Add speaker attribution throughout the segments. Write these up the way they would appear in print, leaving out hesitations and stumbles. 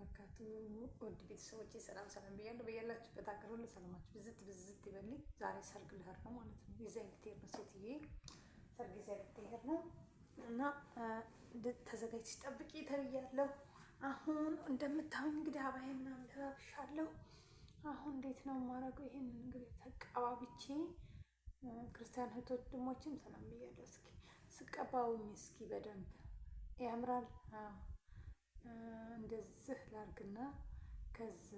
Speaker 1: ወበረካቱ ውድ ቤተሰቦቼ ሰላም ሰላም ብያለሁ። በያላችሁበት ሀገር ሁሉ ሰላማችሁ ብዝት ብዝት ይበልኝ። ዛሬ ሰርግ ልሄድ ነው ማለት ነው። ይዛ ልትሄድ ነው ሴትዬ፣ ሰርግ ይዛ ልትሄድ ነው እና ተዘጋጅተሽ ጠብቂ ተብያለሁ። አሁን እንደምታዩኝ እንግዲህ አባዬ ምናምን ለባብሻለሁ። አሁን እንዴት ነው የማደርገው? ይሄንን እንግዲህ ተቀባብቼ ክርስቲያን እህት ወንድሞችም ሰላም ብያለሁ። እስኪ ስቀባውኝ እስኪ በደንብ ያምራል። እንደዚህ ላርግና ከዛ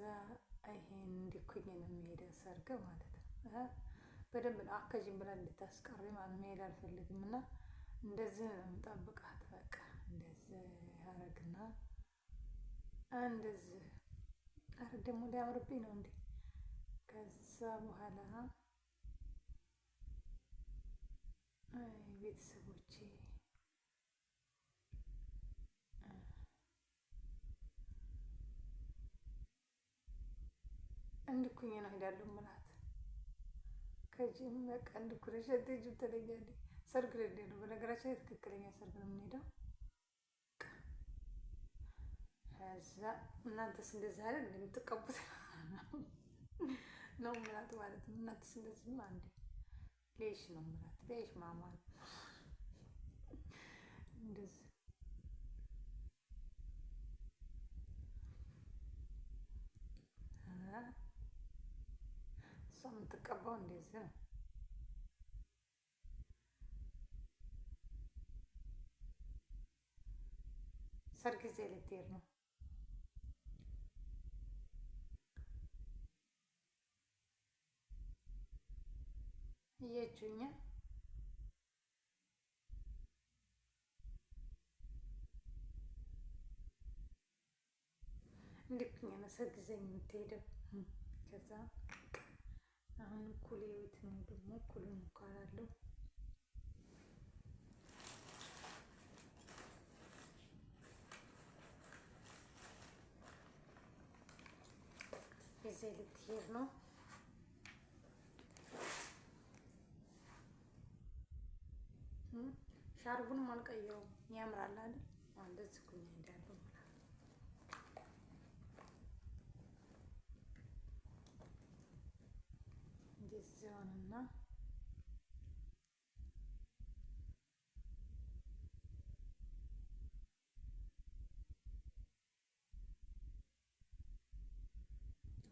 Speaker 1: ይሄን እንዲኩኝ ነው የሚሄደው ሰርግ ማለት ነው። በደንብ ነው አከጅም ብላ እንድታስቀሪ ማለት መሄድ አልፈልግም እና እንደዚህ ነው የምጠብቃት። በቃ እንደዚህ ያረግና እንደዚህ አረ ደግሞ ሊያምርብኝ ነው እንዴ! ከዛ በኋላ ቤተሰቦቼ እንድኩኝ ነው ሄዳለሁ ምላት ከጂም በቃ እንድኩኝ ሸቴጅም ትለኛለች። ሰርግ ልንሄድ ነው በነገራችን ላይ ትክክለኛ ሰርግ ነው የምንሄደው። ከዛ እናንተስ እንደዚህ አይደል እንደምትቀቡት ነው ምላት ማለት ነው። እናንተስ እንደዚህማ አንዴ ሌሽ ነው ምላት ሌሽ ማማ እንደዚህ እሷ የምትቀባው እንደዚህ ነው። ሰርግ ጊዜ ልትሄድ ነው። እያችሁኛ እንድኩኝ ነው ሰርግ ጊዜ የምትሄደው። ከዛ አሁን እኩል የቤት ነው ደግሞ እኩሉን እኳላለሁ። ጊዜ ልትሄድ ነው። ሻርቡንም አልቀየረውም ያምራል አይደል? እንደዚህ ኩኝ ሄዳለሁ። እንደዚህ ሆነና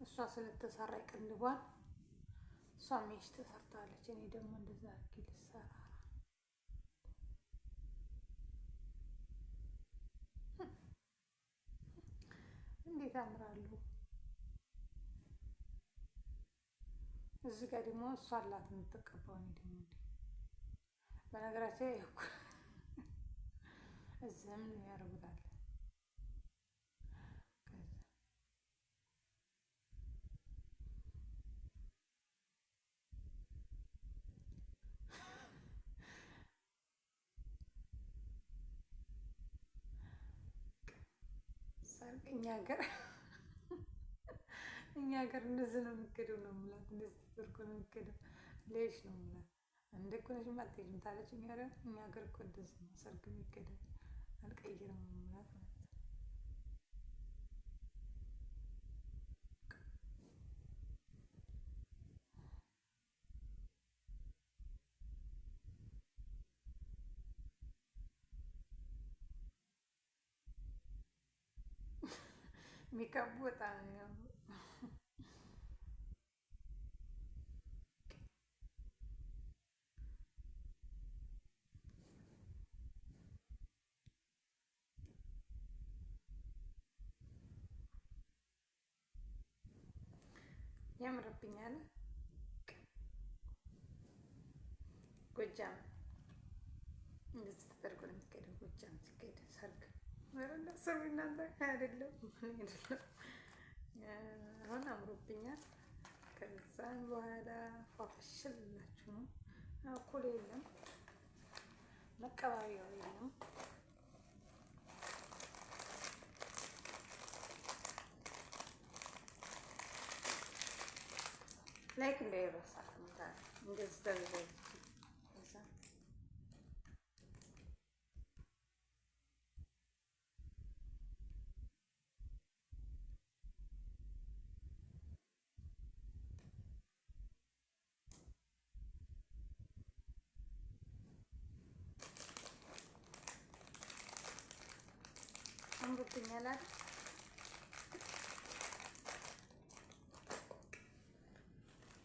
Speaker 1: እሷ ስለተሰራ ይቀንድቧል። እሷ ሜሽ ተሰርታለች። እኔ ደግሞ እንደዛ አድርጌ ልሰራ እንዴት ያምራሉ። እዚህ ጋር ደግሞ እሷ አላት የምትቀባው። እኔ ደግሞ እንዴ በነገራችን እዚህም ያደርጉታል። ሰርግ እኛ ሀገር እንደዚህ ነው የሚኬደው ነው የምላት። እንደዚህ ተደርጎ ነው የሚኬደው። ሌሽ ነው የምላት። እንደ እኮ ነሽ አትሄጂም ታለችኝ። ኧረ እኛ ሀገር እኮ እንደዚህ ነው ሰርግ የሚኬደው። አልቀይርም ነው የምላት ማለት ነው። ሜካፑ በጣም ነው ያምርብኛል። ጎጃም እንደዚህ ተደርጎ ነው የሚካሄደው። ጎጃም ሲካሄድ ሰርግ ሰው እናንተ አይደለም አሁን አምሮብኛል። ከዛም በኋላ ፏፍሽላችሁ ነው። እኩል የለም መቀባቢያው የለም። ላይክ እንዳይረሳ እንደዚህ ተዘጋጅ አምሮብኛል አይደል?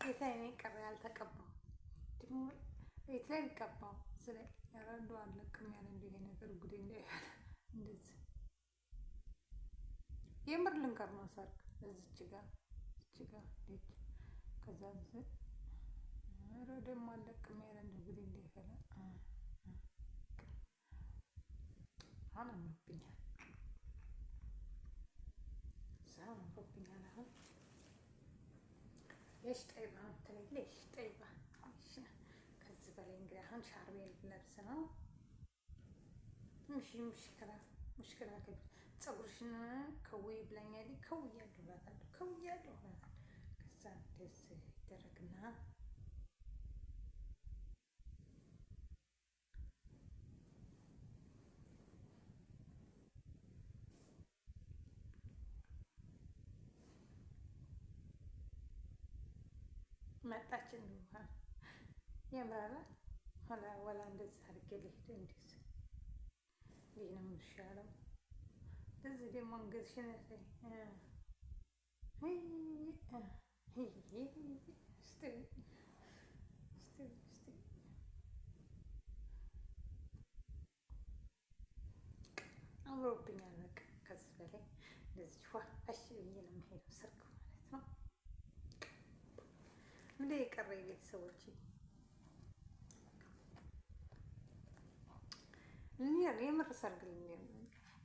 Speaker 1: የት ላይ ነው የቀረ ያልተቀባው? ደግሞ የት ላይ ሊቀባው ስለ ያረዱ አለቅም ያለ እንደ ይሄ ነገር ጉዴ እንዳይፈላ እንደዚህ የምር ልንቀር ነው ሰርግ እዚች ጋር ልጅ ከዛ ዝ ኧረ ደግሞ አለቅም ያለ እንደ ጉዴ እንዳይፈላ አሁን አምሮብኛል። ሳም አምሮብኛል። አሁን ليش طيبة هانتني ليش طيبة كذب بالإنجليزي هان شعري لابسنا مش مشكلة كبيرة تصورشنا كوي بلانيالي كوي يالو هذا كوي يالو هذا كذا دس درجنا መጣች እንዴ የምራራ ወላ እንደዚህ አድርጌ ልሂድ እንዴት ይሄ ነው የሚሻለው። እዚህ ደግሞ አንገትሽን አምሮብኛል። በቃ ከዚህ በላይ እንደዚህ እሺ ብዬ ነው የምሄደው ሰርግ ማለት ነው። እንደ የቀረ ቤተሰቦች የምር ሰርግ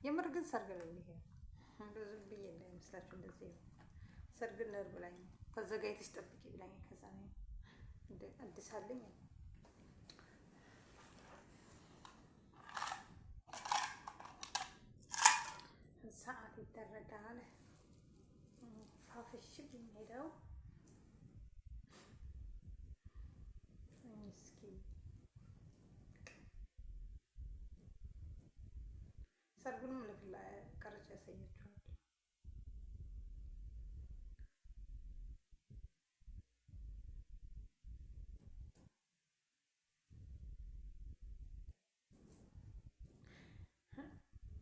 Speaker 1: የምር ግን ሰርግ ነው የሚሄድ ብዙ ብዬ እንዳይመስላችሁ እንደዚህ ሰርግ ነር ብላኝ ተዘጋጅተሽ ጠብቂ ብላኝ ከዛ ነው እንደ አዲስ አለኝ ሰዓት ይደረጋል ፋፍሽ ብንሄደው ሰርጉንም ልክላ ቀረጭ ያሳያችኋል።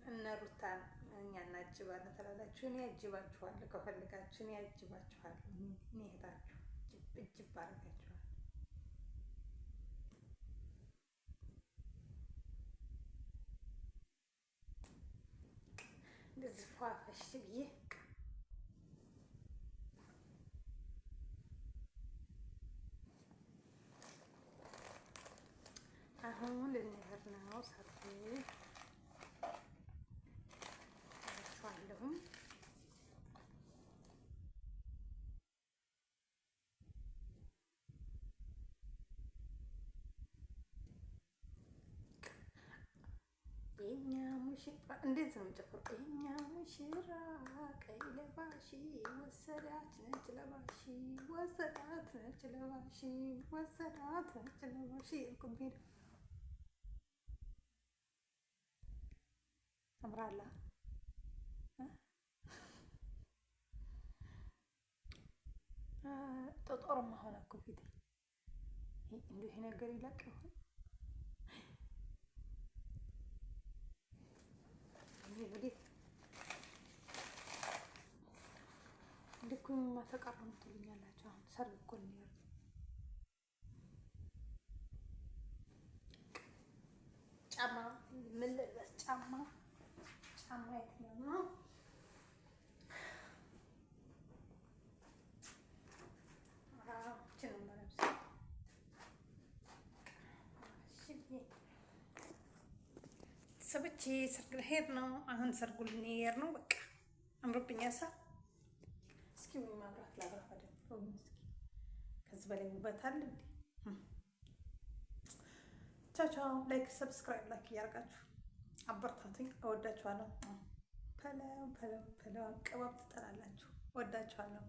Speaker 1: እነ ሩታን እኛ እናጅባለን ትላላችሁ። እኔ ያጅባችኋለሁ፣ ከፈልጋችሁ እኔ ያጅባችኋለሁ። እኔ እህታችሁ እጅብ አደርጋችኋለሁ። እንደዚህ ፏፈሽ ብዬ አሁን ልንሄድ ነው። ሰርጉ አለሁኝ የኛ ሙሽራ እንዴት ነው የምጨፍረው? የኛ ሙሽራ ቀይ ለባሽ ወሰዳት ነጭ ለባሽ ወሰዳት ነጭ ለባሽ ወሰዳት ነጭ ለባሽ እልኩብኝ አምራላ ጦጦርማ ሆነ እኮ ፊቴ። እንዲሁ ይሄ ነገር ይለቅ ይሆን? እንግዲህ ልኩኝ ማተቀረሙ ትሉኛላችሁ። አሁን ሰርግ እኮ ነው። ጫማ ምን ልበስ? ጫማ የትኛው ነው? ሰብቼ ሰርግ ልሄድ ነው። አሁን ሰርጉ ልንሄድ ነው። በቃ አምሮብኛል። እስኪ ወይ ማብራት ላብራ አይደል? ከዚህ በላይ ውበት አለ እንዴ? ቻው ቻው። ላይክ ሰብስክራይብ እያደረጋችሁ አበርታቱኝ። እወዳችኋለሁ። ፐለው አቀባብ ትጠላላችሁ። እወዳችኋለሁ።